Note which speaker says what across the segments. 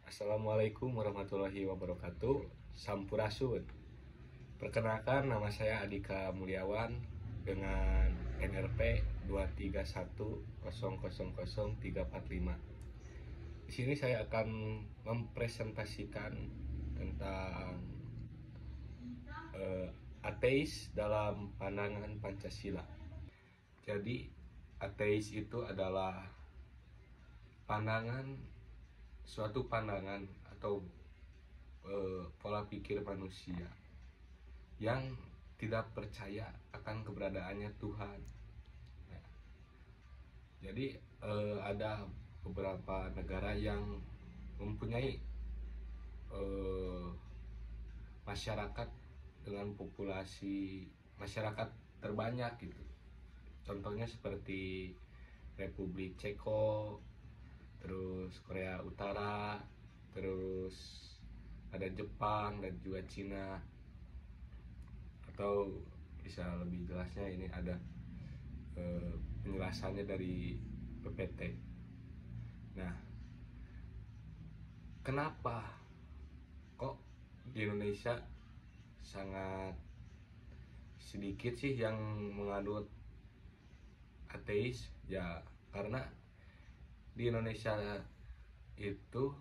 Speaker 1: Assalamualaikum warahmatullahi wabarakatuh. Sampurasun. Perkenalkan, nama saya Adika Mulyawan dengan NRP 231000345. Di sini saya akan mempresentasikan tentang ateis dalam pandangan Pancasila. Jadi, ateis itu adalah suatu pandangan atau pola pikir manusia yang tidak percaya akan keberadaannya Tuhan. Ya. Jadi ada beberapa negara yang mempunyai masyarakat dengan populasi masyarakat terbanyak gitu. Contohnya seperti Republik Ceko, terus Korea Utara, terus ada Jepang dan juga Cina. Atau bisa lebih jelasnya ini ada penjelasannya dari PPT. Nah, kenapa kok di Indonesia sangat sedikit sih yang menganut ateis? Ya karena di Indonesia itu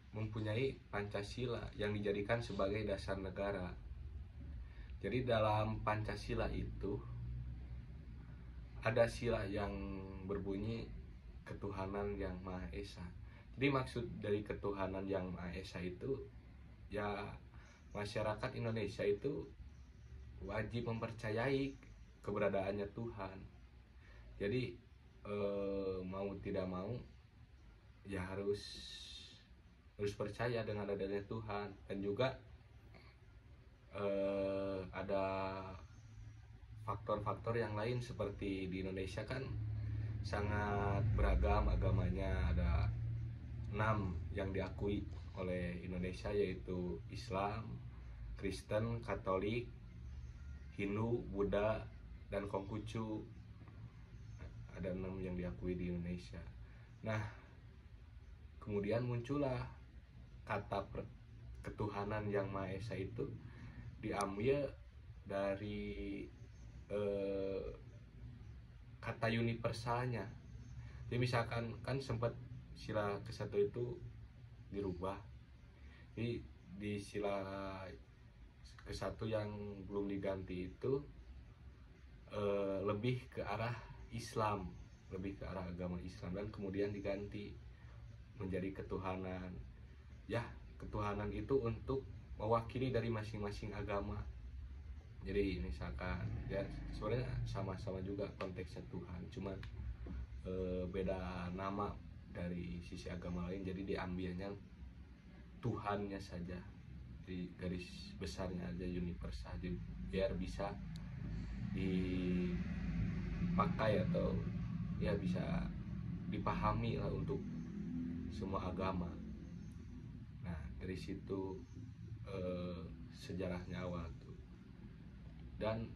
Speaker 1: mempunyai Pancasila yang dijadikan sebagai dasar negara. Jadi dalam Pancasila itu ada sila yang berbunyi ketuhanan yang Maha Esa. Jadi maksud dari ketuhanan yang Maha Esa itu ya masyarakat Indonesia itu wajib mempercayai keberadaannya Tuhan. Jadi mau tidak mau ya harus percaya dengan adanya Tuhan. Dan juga ada faktor-faktor yang lain seperti di Indonesia kan sangat beragam agamanya. Ada 6 yang diakui oleh Indonesia, yaitu Islam, Kristen, Katolik, Hindu, Buddha, dan Konghucu. Ada 6 yang diakui di Indonesia. Nah, kemudian muncullah kata ketuhanan yang Maha Esa itu diambil dari kata universalnya. Jadi misalkan kan sempat sila ke-1 itu dirubah. Jadi di sila ke-1 yang belum diganti itu lebih ke arah Islam, lebih ke arah agama Islam, dan kemudian diganti menjadi ketuhanan. Ya, ketuhanan itu untuk mewakili dari masing-masing agama. Jadi misalkan ya sebenarnya sama-sama juga konteksnya Tuhan, cuman beda nama dari sisi agama lain. Jadi diambilnya Tuhannya saja, di garis besarnya aja universal, jadi biar bisa dipakai atau ya bisa dipahami lah untuk semua agama. Nah, dari situ sejarahnya awal tuh. Dan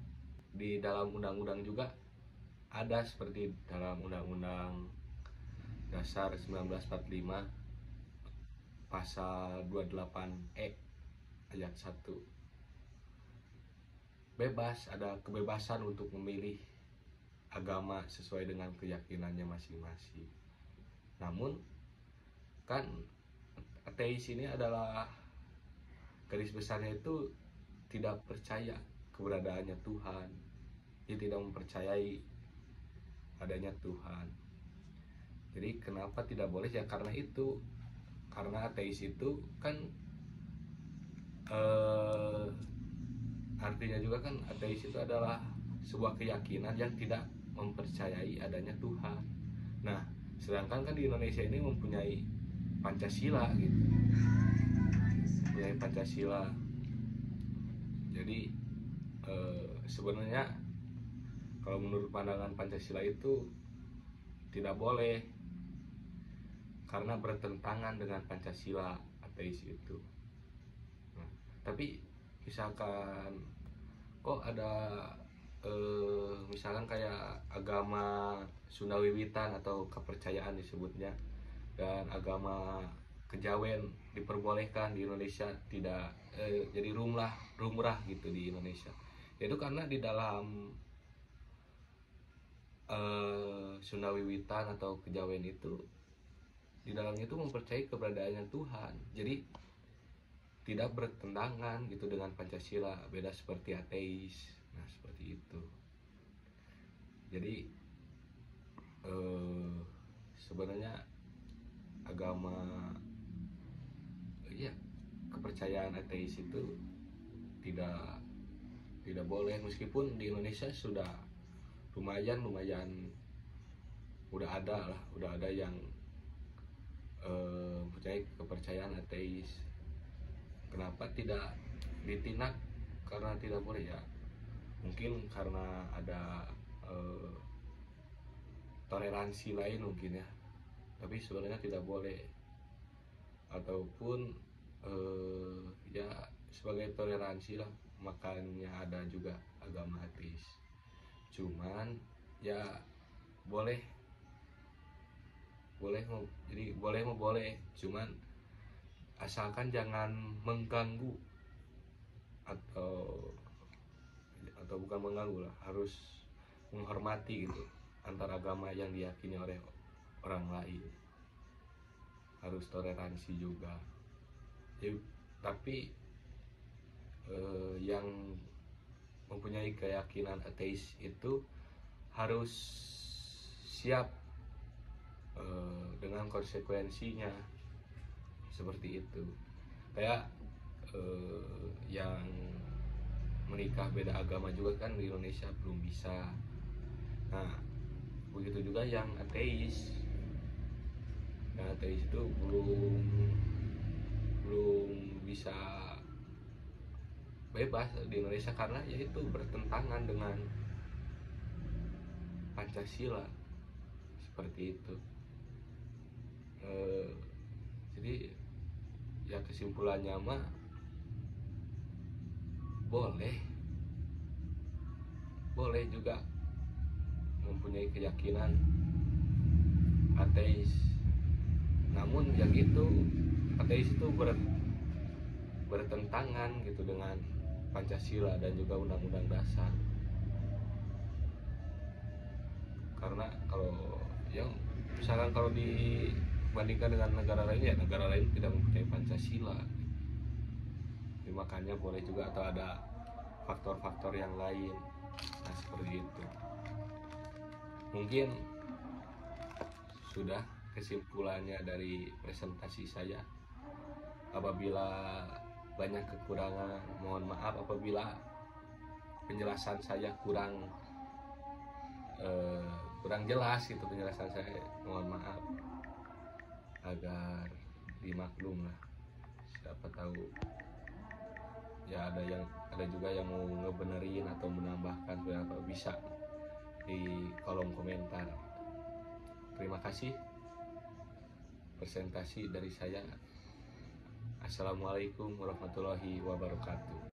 Speaker 1: di dalam undang-undang juga ada, seperti dalam Undang-Undang Dasar 1945 pasal 28E ayat 1, bebas, ada kebebasan untuk memilih agama sesuai dengan keyakinannya masing-masing. Namun kan ateis ini adalah garis besarnya itu tidak percaya keberadaannya Tuhan. Dia tidak mempercayai adanya Tuhan. Jadi kenapa tidak boleh? Ya karena itu, karena ateis itu kan artinya juga kan ateis itu adalah sebuah keyakinan yang tidak mempercayai adanya Tuhan. Nah, sedangkan kan di Indonesia ini mempunyai Pancasila gitu, mempunyai Pancasila. Jadi sebenarnya kalau menurut pandangan Pancasila itu tidak boleh, karena bertentangan dengan Pancasila ateis itu. Nah, tapi misalkan kok ada misalkan kayak agama Sunda Wiwitan atau kepercayaan disebutnya, dan agama kejawen diperbolehkan di Indonesia, tidak jadi rumrah gitu di Indonesia. Itu karena di dalam Sunda Wiwitan atau kejawen itu, di dalamnya itu mempercayai keberadaannya Tuhan, jadi tidak bertentangan gitu dengan Pancasila, beda seperti ateis. Nah seperti itu. Jadi sebenarnya agama, ya, kepercayaan ateis itu tidak boleh, meskipun di Indonesia sudah lumayan udah ada yang mempunyai kepercayaan ateis. Kenapa tidak ditindak? Karena tidak boleh, ya mungkin karena ada toleransi lain mungkin ya, tapi sebenarnya tidak boleh. Ataupun ya sebagai toleransi lah, makanya ada juga agama ateis. Cuman ya boleh, jadi boleh, cuman asalkan jangan mengganggu, atau bukan mengganggu lah, harus menghormati gitu antar agama yang diyakini oleh orang lain, harus toleransi juga ya. Tapi yang mempunyai keyakinan ateis itu harus siap dengan konsekuensinya, seperti itu. Kayak yang menikah beda agama juga kan di Indonesia belum bisa. Nah begitu juga yang ateis. Yang ateis itu belum bisa bebas di Indonesia, karena yaitu bertentangan dengan Pancasila, seperti itu. Jadi ya kesimpulannya mah boleh juga mempunyai keyakinan ateis. Namun ya gitu, ateis itu bertentangan gitu dengan Pancasila dan juga Undang-Undang Dasar. Karena kalau yang misalkan kalau dibandingkan dengan negara lain, ya negara lain tidak mempunyai Pancasila. Jadi makanya boleh juga, atau ada faktor-faktor yang lain. Nah seperti itu. Mungkin sudah kesimpulannya dari presentasi saya. Apabila banyak kekurangan, mohon maaf. Apabila penjelasan saya kurang jelas gitu penjelasan saya, mohon maaf, agar dimaklum lah. Siapa tahu ya ada juga yang mau ngebenerin atau menambahkan, berapa bisa di kolom komentar. Terima kasih. Presentasi dari saya. Assalamualaikum warahmatullahi wabarakatuh.